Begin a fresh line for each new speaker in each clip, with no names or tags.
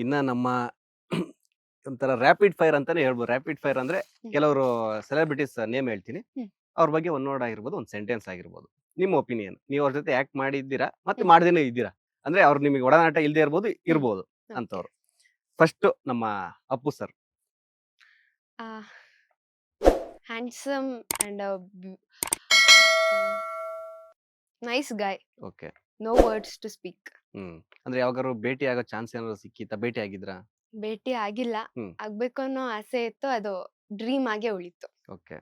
ಇನ್ನ ನಮ್ಮ ಒಂಥರ ರ್ಯಾಪಿಡ್ ಫೈರ್ ಅಂತಾನೆ ಹೇಳ್ಬೋದು. ರ್ಯಾಪಿಡ್ ಫೈರ್ ಅಂದ್ರೆ ಕೆಲವರು ಸೆಲೆಬ್ರಿಟೀಸ್ ನೇಮ್ ಹೇಳ್ತೀನಿ. ಅವ್ರ ಬಗ್ಗೆ ಒಂದ್ ವರ್ಡ್ ಆಗಿರ್ಬೋದು, ಒಂದ್ ಸೆಂಟೆನ್ಸ್ ಆಗಿರ್ಬೋದು. ನಿಮ್ಮ ಒಪಿನಿಯನ್, ನೀವು ಅವ್ರ ಜೊತೆ ಆಕ್ಟ್ ಮಾಡಿದ್ದೀರಾ ಮತ್ತೆ ಮಾಡದೇನೆ ಇದ್ದೀರಾ, ಅಂದ್ರೆ ಅವ್ರು ನಿಮಗೆ ಒಡನಾಟ ಇಲ್ದೇ ಇರ್ಬೋದು ಅಂತವ್ರು. ಫಸ್ಟ್ ನಮ್ಮ Appu sir.
Handsome and nice guy.
Okay.
No words to speak.
ಅಂದ್ರೆ ಯಾವಾಗಾರು ಭೇಟಿ ಆಗೋ ಚಾನ್ಸ್ ಏನಾದ್ರು ಸಿಕ್ಕಿತಾ? ಭೇಟಿ ಆಗಿದ್ರಾ?
ಭೇಟಿ ಆಗಿಲ್ಲ, ಆಗ್ಬೇಕು ಅನ್ನೋ ಆಸೆ ಇತ್ತು, ಅದು ಡ್ರೀಮ್ ಆಗೇ ಉಳಿತು.
ಓಕೆ.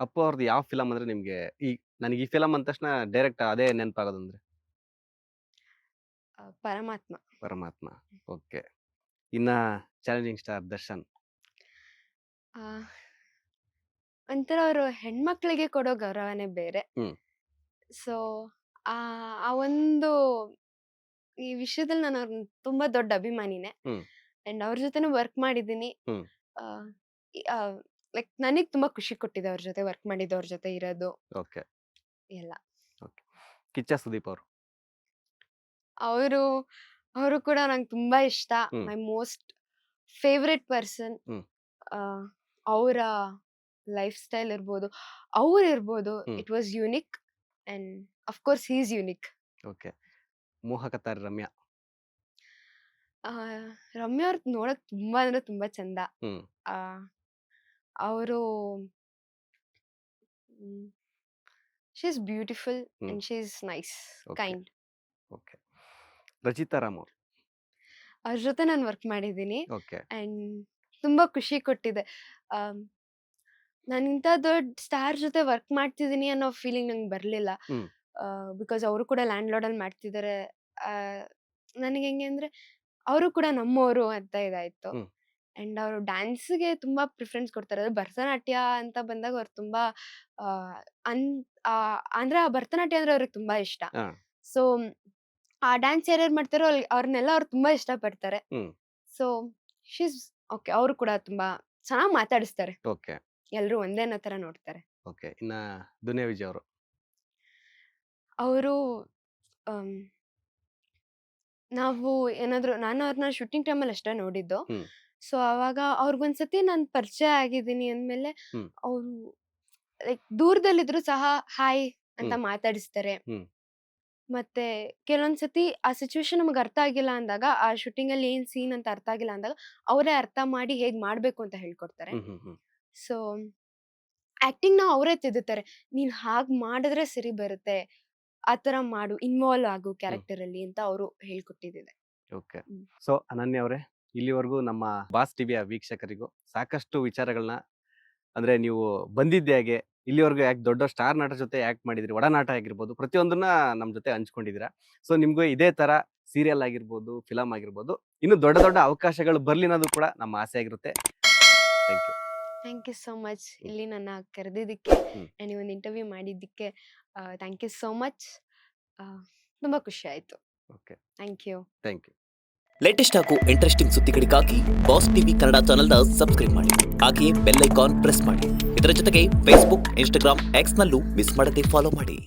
ಅಪ್ಪು ಅವ್ರದ್ದು ಯಾವ ಫಿಲಂ ಅಂದ್ರೆ ನಿಮ್ಗೆ ನನಗೆ ಈ ಫಿಲಂ ಅಂದ ತಕ್ಷಣ ಡೈರೆಕ್ಟ್ ಅದೇ ನೆನಪಾಗೋದಂದ್ರೆ?
ಪರಮಾತ್ಮ.
ಪರಮಾತ್ಮ. ಓಕೆ. ಇನ್ನ ಚಾಲೆಂಜಿಂಗ್ ಸ್ಟಾರ್ ದರ್ಶನ್.
ಒಂಥರ ಅವರು ಹೆಣ್ಮಕ್ಳಿಗೆ ಕೊಡೋ ಗೌರವನೇ ಬೇರೆ. ಸೊ ಆ ಒಂದು ಈ ವಿಷಯದಲ್ಲಿ ನಾನು ಅವ್ರ ತುಂಬಾ ದೊಡ್ಡ ಅಭಿಮಾನಿನೇ. ಅಂಡ್ ಅವ್ರ ಜೊತೆನೂ ವರ್ಕ್ ಮಾಡಿದ್ದೀನಿ. ಲೈಕ್ ನನಗ್ ತುಂಬಾ ಖುಷಿ ಕೊಟ್ಟಿದೆ ಅವ್ರ ಜೊತೆ ವರ್ಕ್ ಮಾಡಿದ್ದು, ಅವ್ರ ಜೊತೆ ಇರೋದು.
ಓಕೆ.
ಎಲ್ಲ.
ಕಿಚ್ಚ ಸುದೀಪ್
ಅವರು ಅವರು ಕೂಡ ನಂಗೆ ತುಂಬಾ ಇಷ್ಟ. My most favourite person. ಅವರ ಲೈಫ್ ಸ್ಟೈಲ್ ಇರ್ಬೋದು, ಅವ್ರು ಇರ್ಬೋದು, it was unique and of course he is unique.
Okay. ಮೋಹಕತಾರಿ ರಮ್ಯಾ.
ರಮ್ಯಾ ಅವ್ರ ನೋಡಕ್ ತುಂಬಾ ಅಂದ್ರೆ ತುಂಬಾ ಚಂದ. ಅವರು she is beautiful and she is nice, kind.
Okay. Rachita Ram
ಅವ್ರ ಜೊತೆ ನಾನು ವರ್ಕ್ ಮಾಡಿದ್ದೀನಿ.
ಓಕೆ.
ಅಂಡ್ ತುಂಬಾ ಖುಷಿ ಕೊಟ್ಟಿದೆ. ನಾನು ಇಂಥ ದೊಡ್ಡ ಸ್ಟಾರ್ ಜೊತೆ ವರ್ಕ್ ಮಾಡ್ತಿದ್ದೀನಿ ಅನ್ನೋ ಫೀಲಿಂಗ್ ನಂಗೆ ಬರಲಿಲ್ಲ. ಬಿಕಾಸ್ ಅವರು ಕೂಡ ಲ್ಯಾಂಡ್ ಲಾರ್ಡ್ ಅಲ್ಲಿ ಮಾಡ್ತಿದ್ದಾರೆ. ನನಗೆ ಹೆಂಗೆ ಅಂದ್ರೆ ಅವರು ಕೂಡ ನಮ್ಮವರು ಅಂತ ಇದಾಯ್ತು. ಅಂಡ್ ಅವರು ಡ್ಯಾನ್ಸ್ಗೆ ತುಂಬಾ ಪ್ರಿಫರೆನ್ಸ್ ಕೊಡ್ತಾರೆ. ಅದು ಭರತನಾಟ್ಯ ಅಂತ ಬಂದಾಗ ಅವ್ರು ತುಂಬಾ ಅಂದ್ರೆ ಆ ಭರತನಾಟ್ಯ ಅಂದ್ರೆ ಅವ್ರಿಗೆ ತುಂಬಾ ಇಷ್ಟ. ಸೊ ಆ ಡ್ಯಾನ್ಸ್ ಯಾರ್ಯಾರು ಮಾಡ್ತಾರೋ ಅವ್ರನ್ನೆಲ್ಲ ಅವ್ರು ತುಂಬಾ ಇಷ್ಟ ಪಡ್ತಾರೆ. So she's okay. ಅವರು ಕೂಡ ತುಂಬಾ ಚೆನ್ನಾಗಿ ಮಾತಾಡಿಸ್ತಾರೆ.
ಓಕೆ.
ಎಲ್ರು ಒಂದೇ ಅನ್ನೋ ತರ ನೋಡ್ತಾರೆ.
ಓಕೆ. ಇನ್ನ ದುನಿಯಾ ವಿಜಯ್
ಅವರು ನಾವು ಏನಾದ್ರು, ನಾನು ಅವ್ರನ್ನ ಶೂಟಿಂಗ್ ಟೈಮಲ್ಲಿ ಅಷ್ಟೇ ನೋಡಿದ್ದು. ಸೊ ಅವಾಗ ಅವ್ರಿಗೊಂದ್ಸತಿ ನಾನು ಪರಿಚಯ ಆಗಿದ್ದೀನಿ ಅಂದ್ಮೇಲೆ ಅವರು ಲೈಕ್ ದೂರದಲ್ಲಿದ್ರು ಸಹ ಹಾಯ್ ಅಂತ ಮಾತಾಡಿಸ್ತಾರೆ. ಮತ್ತೆ ಕೆಲವೊಂದ್ಸತಿ ಆ ಸಿಚುವೇಶನ್ ನಮಗೆ ಅರ್ಥ ಆಗಿಲ್ಲ ಅಂದಾಗ, ಆ ಶೂಟಿಂಗ್ ಅಲ್ಲಿ ಏನ್ ಸೀನ್ ಅಂತ ಅರ್ಥ ಆಗಿಲ್ಲ ಅಂದಾಗ ಅವರೇ ಅರ್ಥ ಮಾಡಿ ಹೇಗ್ ಮಾಡ್ಬೇಕು ಅಂತ ಹೇಳ್ಕೊಡ್ತಾರೆ. ಸೊ ಆಕ್ಟಿಂಗ್ ನ ಅವರೇ ತಿದ್ದುತ್ತಾರೆ. ನೀನ್ ಹಾಗ್ ಮಾಡಿದ್ರೆ ಸರಿ ಬರುತ್ತೆ, ಆತರ ಮಾಡು, ಇನ್ವಾಲ್ವ್ ಆಗು ಕ್ಯಾರೆಕ್ಟರ್ ಅಲ್ಲಿ ಅಂತ ಅವರು ಹೇಳ್ಕೊಟ್ಟಿದ್ದಾರೆ.
ಓಕೆ. ಸೊ ಅನನ್ಯ ಅವರೇ, ಇಲ್ಲಿವರೆಗೂ ನಮ್ಮ ಬಾಸ್ ಟಿವಿಯ ವೀಕ್ಷಕರಿಗೂ ಸಾಕಷ್ಟು ವಿಚಾರಗಳನ್ನ, ಅಂದ್ರೆ ನೀವು ಬಂದಿದ್ದೆ ಹಾಗೆ ಇಲ್ಲಿವರೆಗೂ ಯಾಕೆ ದೊಡ್ಡ ಸ್ಟಾರ್ ನಟರ ಜೊತೆ ಆಕ್ಟ್ ಮಾಡಿದ್ರಿ, ಒಡನಾಟ ಆಗಿರ್ಬೋದು, ಪ್ರತಿಯೊಂದನ್ನ ನಮ್ಮ ಜೊತೆ ಹಂಚ್ಕೊಂಡಿದ್ದೀರಾ. ಸೊ ನಿಮ್ಗೂ ಇದೇ ತರ ಸೀರಿಯಲ್ ಆಗಿರ್ಬೋದು, ಫಿಲಂ ಆಗಿರ್ಬೋದು, ಇನ್ನು ದೊಡ್ಡ ದೊಡ್ಡ ಅವಕಾಶಗಳು ಬರ್ಲಿ ಅನ್ನೋದು ಕೂಡ ನಮ್ಮ ಆಸೆ ಆಗಿರುತ್ತೆ. Thank you.
Thank you so much. ಇಲ್ಲಿ ನನ್ನ ಕರೆದಿದ್ದಕ್ಕೆ ಅಂಡ್ ಒಂದು ಇಂಟರ್ವ್ಯೂ ಮಾಡಿದ್ದಕ್ಕೆ ಥ್ಯಾಂಕ್ ಯು ಸೋ ಮಚ್. ತುಂಬಾ ಖುಷಿ ಆಯ್ತು.
Okay.
Thank you.
Thank you.
Latest ಹಾಗೂ ಇಂಟ್ರೆಸ್ಟಿಂಗ್ ಸುದ್ದಿಗಳಿಗಾಗಿ ಬಾಸ್ ಟಿವಿ ಕನ್ನಡ ಚಾನೆಲ್ನ ಸಬ್ಸ್ಕ್ರೈಬ್ ಮಾಡಿ, ಹಾಗೆಯೇ ಬೆಲ್ ಐಕಾನ್ ಪ್ರೆಸ್ ಮಾಡಿ. ಇದರ ಜೊತೆಗೆ ಫೇಸ್ಬುಕ್, ಇನ್ಸ್ಟಾಗ್ರಾಮ್, ಎಕ್ಸ್ ನಲ್ಲೂ ಮಿಸ್ ಮಾಡದೆ ಫಾಲೋ ಮಾಡಿ.